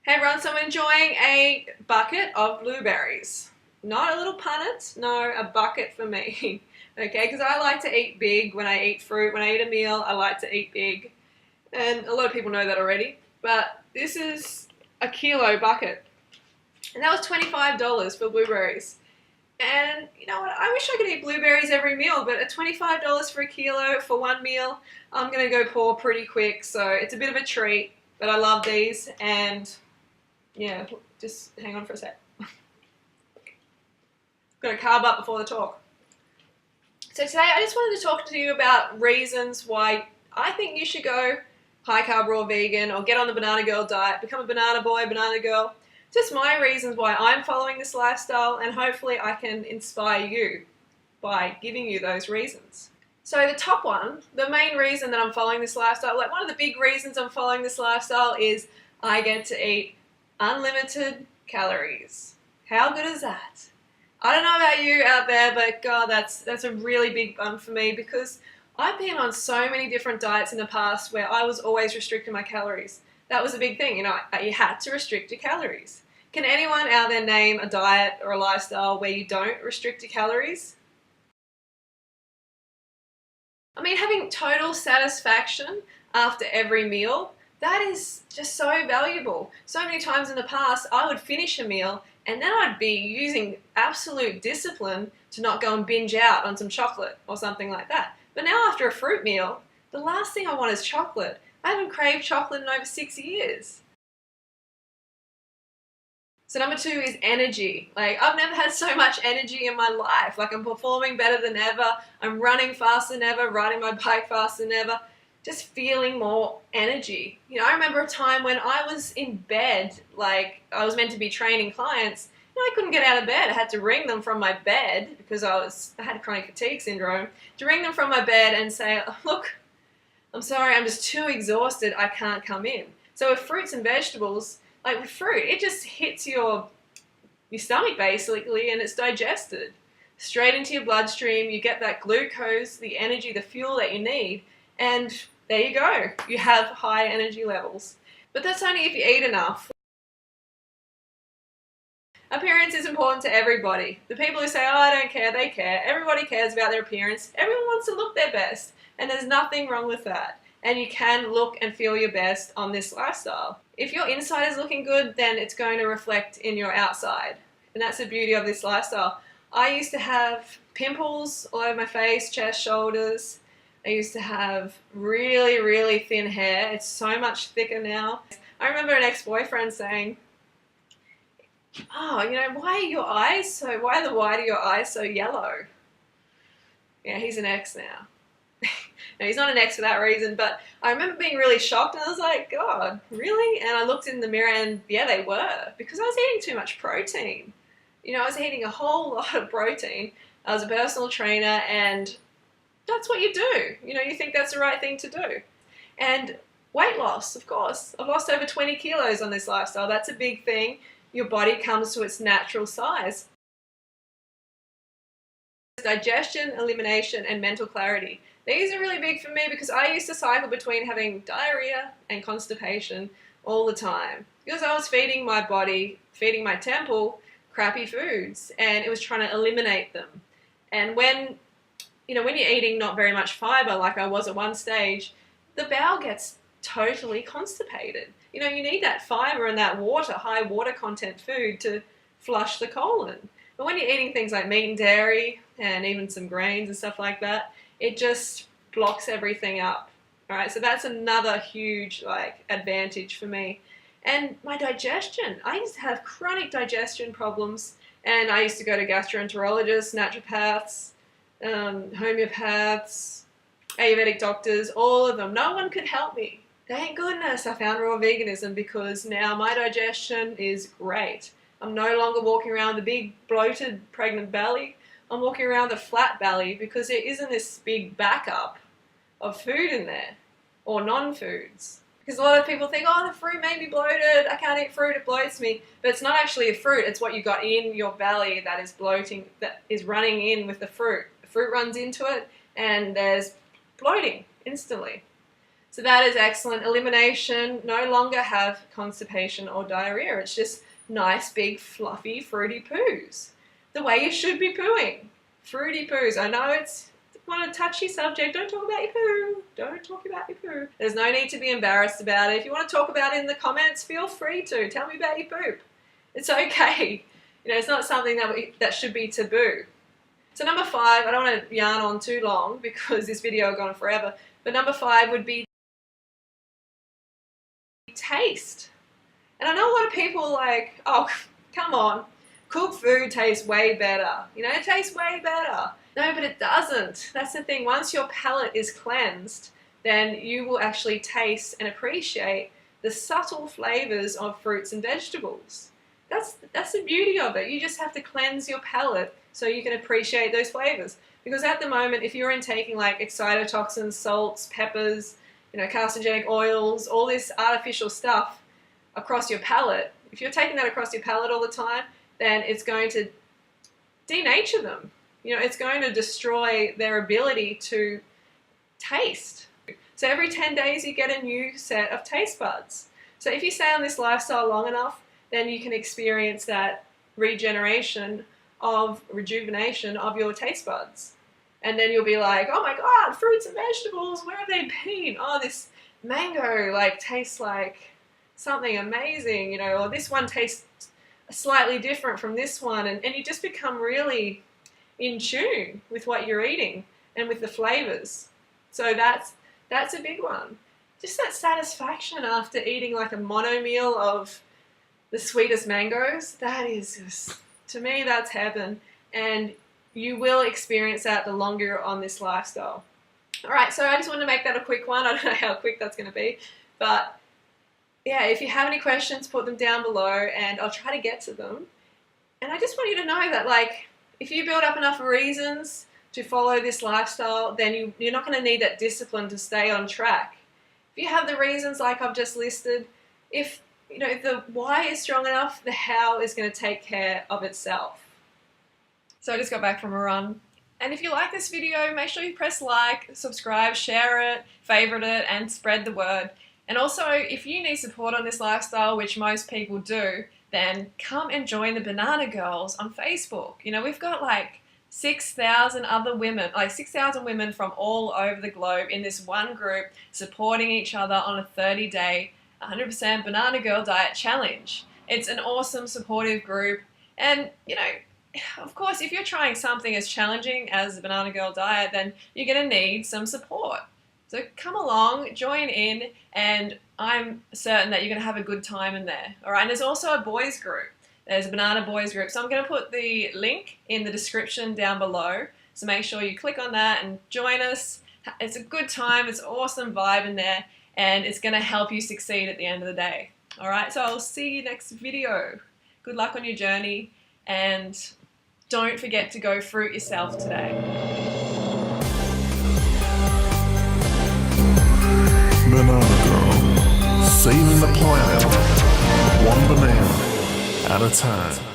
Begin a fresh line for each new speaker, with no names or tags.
Hey everyone, so I'm enjoying a bucket of blueberries. Not a little punnet, no, a bucket for me. Okay, because I like to eat big when I eat fruit. When I eat a meal, I like to eat big. And a lot of people know that already. But this is a kilo bucket. And that was $25 for blueberries. And you know what, I wish I could eat blueberries every meal, but at $25 for a kilo for one meal, I'm going to go poor pretty quick. So it's a bit of a treat, but I love these. And yeah, just hang on for a sec. Got to carb up before the talk. So today I just wanted to talk to you about reasons why I think you should go high carb raw vegan or get on the banana girl diet, become a banana boy, banana girl. Just my reasons why I'm following this lifestyle, and hopefully I can inspire you by giving you those reasons. So the top one, the main reason that I'm following this lifestyle, like one of the big reasons I'm following this lifestyle is I get to eat unlimited calories. How good is that? I don't know about you out there, but God, that's a really big one for me, because I've been on so many different diets in the past where I was always restricting my calories. That was a big thing, you had to restrict your calories. Can anyone out there name a diet or a lifestyle where you don't restrict your calories? I mean, having total satisfaction after every meal, that is just so valuable. So many times in the past, I would finish a meal and then I'd be using absolute discipline to not go and binge out on some chocolate or something like that. But now after a fruit meal, the last thing I want is chocolate. I haven't craved chocolate in over 6 years. So number 2 is energy. Like, I've never had so much energy in my life. Like, I'm performing better than ever. I'm running faster than ever, riding my bike faster than ever. Just feeling more energy. I remember a time when I was in bed, like I was meant to be training clients. I couldn't get out of bed. I had to ring them from my bed because I had chronic fatigue syndrome. To ring them from my bed and say, look, I'm sorry, I'm just too exhausted. I can't come in. So with fruits and vegetables, like with fruit, it just hits your stomach basically, and it's digested straight into your bloodstream. You get that glucose, the energy, the fuel that you need, and there you go. You have high energy levels. But that's only if you eat enough. Appearance is important to everybody. The people who say, oh, I don't care, they care. Everybody cares about their appearance. Everyone wants to look their best, and there's nothing wrong with that. And you can look and feel your best on this lifestyle. If your inside is looking good, then it's going to reflect in your outside. And that's the beauty of this lifestyle. I used to have pimples all over my face, chest, shoulders. I used to have really, really thin hair. It's so much thicker now. I remember an ex-boyfriend saying, oh, why are the white of your eyes so yellow? Yeah, he's an ex now. No, he's not an ex for that reason, but I remember being really shocked, and I was like, God, really? And I looked in the mirror, and yeah, they were, because I was eating too much protein. I was eating a whole lot of protein. I was a personal trainer, and that's what you do. You think that's the right thing to do. And weight loss, of course. I've lost over 20 kilos on this lifestyle. That's a big thing. Your body comes to its natural size. Digestion, elimination, and mental clarity. These are really big for me because I used to cycle between having diarrhea and constipation all the time because I was feeding my body, feeding my temple, crappy foods, and it was trying to eliminate them. And when you're eating not very much fiber, like I was at one stage, the bowel gets totally constipated. You need that fiber and that water, high water content food to flush the colon. But when you're eating things like meat and dairy and even some grains and stuff like that, it just blocks everything up. All right, so that's another huge advantage for me. And my digestion. I used to have chronic digestion problems, and I used to go to gastroenterologists, naturopaths, homeopaths, Ayurvedic doctors, all of them. No one could help me. Thank goodness I found raw veganism, because now my digestion is great. I'm no longer walking around with a big bloated pregnant belly. I'm walking around with a flat belly because there isn't this big backup of food in there, or non-foods. Because a lot of people think, oh, the fruit made me bloated, I can't eat fruit, it bloats me. But it's not actually a fruit, it's what you got in your belly that is bloating, that is running in with the fruit. The fruit runs into it, and there's bloating instantly. So that is excellent. Elimination, no longer have constipation or diarrhea. It's just nice, big, fluffy, fruity poos. The way you should be pooing. Fruity poos. I know it's a touchy subject. Don't talk about your poo. Don't talk about your poo. There's no need to be embarrassed about it. If you want to talk about it in the comments, feel free to. Tell me about your poop. It's okay. You know, it's not something that should be taboo. So number 5, I don't want to yarn on too long because this video will go on forever, but number 5 would be taste. And I know a lot of people are like, oh, come on, cooked food tastes way better. You know, it tastes way better. No, but it doesn't. That's the thing. Once your palate is cleansed, then you will actually taste and appreciate the subtle flavors of fruits and vegetables. That's the beauty of it. You just have to cleanse your palate so you can appreciate those flavors. Because at the moment, if you're intaking like excitotoxins, salts, peppers, you know, carcinogenic oils, all this artificial stuff across your palate, if you're taking that across your palate all the time, then it's going to denature them. You know, it's going to destroy their ability to taste. So every 10 days you get a new set of taste buds. So if you stay on this lifestyle long enough, then you can experience that rejuvenation of your taste buds. And then you'll be like, oh my God, fruits and vegetables, where have they been? Oh, this mango like tastes like something amazing, you know, or this one tastes slightly different from this one. And you just become really in tune with what you're eating and with the flavors. So that's a big one. Just that satisfaction after eating like a mono meal of the sweetest mangoes, that is just, to me, that's heaven. And you will experience that the longer you're on this lifestyle. All right, so I just wanted to make that a quick one. I don't know how quick that's going to be, but yeah, if you have any questions, put them down below and I'll try to get to them. And I just want you to know that, like, if you build up enough reasons to follow this lifestyle, then you're not going to need that discipline to stay on track. If you have the reasons like I've just listed, if you know the why is strong enough, the how is going to take care of itself. So I just got back from a run. And if you like this video, make sure you press like, subscribe, share it, favorite it, and spread the word. And also, if you need support on this lifestyle, which most people do, then come and join the Banana Girls on Facebook. You know, we've got like 6,000 other women, like 6,000 women from all over the globe in this one group supporting each other on a 30-day 100% Banana Girl Diet Challenge. It's an awesome supportive group, and you know, of course, if you're trying something as challenging as the Banana Girl Diet, then you're going to need some support. So come along, join in, and I'm certain that you're going to have a good time in there. All right, and there's also a boys group. There's a Banana Boys group, so I'm going to put the link in the description down below. So make sure you click on that and join us. It's a good time. It's an awesome vibe in there, and it's going to help you succeed at the end of the day. All right, so I'll see you next video. Good luck on your journey, and don't forget to go fruit yourself today.
Banana Girl, saving the planet, one banana at a time.